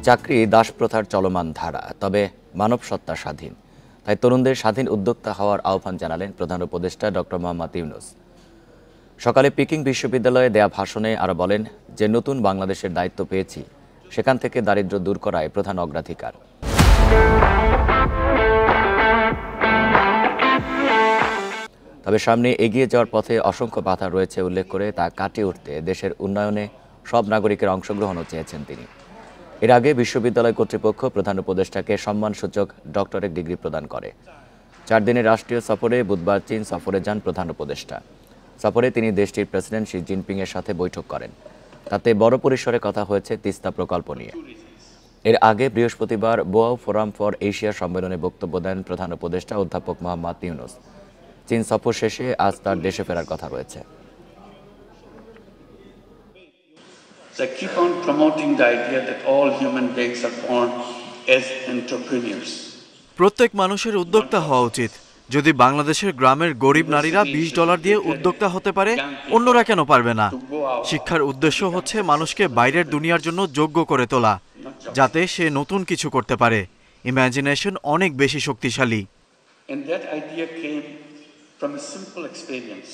চাকরি দাসপ্রথার চলমান ধারা, তবে মানব সত্তা স্বাধীন। তাই তরুণদের স্বাধীন উদ্যোক্তা হওয়ার আহ্বান জানালেন প্রধান উপদেষ্টা ডক্টর মোহাম্মদ ইউনূস। সকালে পিকিং বিশ্ববিদ্যালয়ে দেয়া ভাষণে আরও বলেন যে নতুন বাংলাদেশের দায়িত্ব পেয়েছি, সেখান থেকে দারিদ্র্য দূর করাই প্রধান অগ্রাধিকার। তবে সামনে এগিয়ে যাওয়ার পথে অসংখ্য বাধা রয়েছে উল্লেখ করে তা কাটিয়ে উঠতে দেশের উন্নয়নে সব নাগরিকের অংশগ্রহণও চেয়েছেন তিনি। এর আগে বিশ্ববিদ্যালয় কর্তৃপক্ষ প্রধান উপদেষ্টাকে সম্মানসূচক ডক্টরেট ডিগ্রি প্রদান করে। 4 দিনের রাষ্ট্রীয় সফরে বুধবার চীন সফরে যান প্রধান উপদেষ্টা। সফরে তিনি দেশটির প্রেসিডেন্ট শি জিনপিংয়ের সাথে বৈঠক করেন। তাতে বড় পরিসরে কথা হয়েছে তিস্তা প্রকল্প নিয়ে। এর আগে বৃহস্পতিবার বোয়াও ফোরাম ফর এশিয়া সম্মেলনে বক্তব্য দেন প্রধান উপদেষ্টা অধ্যাপক মোহাম্মদ ইউনূস। চীন সফর শেষে আজ তার দেশে ফেরার কথা রয়েছে। I keep on promoting the idea that all human beings are born as entrepreneurs. প্রত্যেক মানুষের উদ্যোক্তা হওয়া উচিত। যদি বাংলাদেশের গ্রামের গরিব নারীরা $20 দিয়ে উদ্যোক্তা হতে পারে, অন্যরা কেন পারবে না? শিক্ষার উদ্দেশ্য হচ্ছে মানুষকে বাইরের দুনিয়ার জন্য যোগ্য করে তোলা, যাতে সে নতুন কিছু করতে পারে। ইমাজিনেশন অনেক বেশি শক্তিশালী। And that idea came from a simple experience.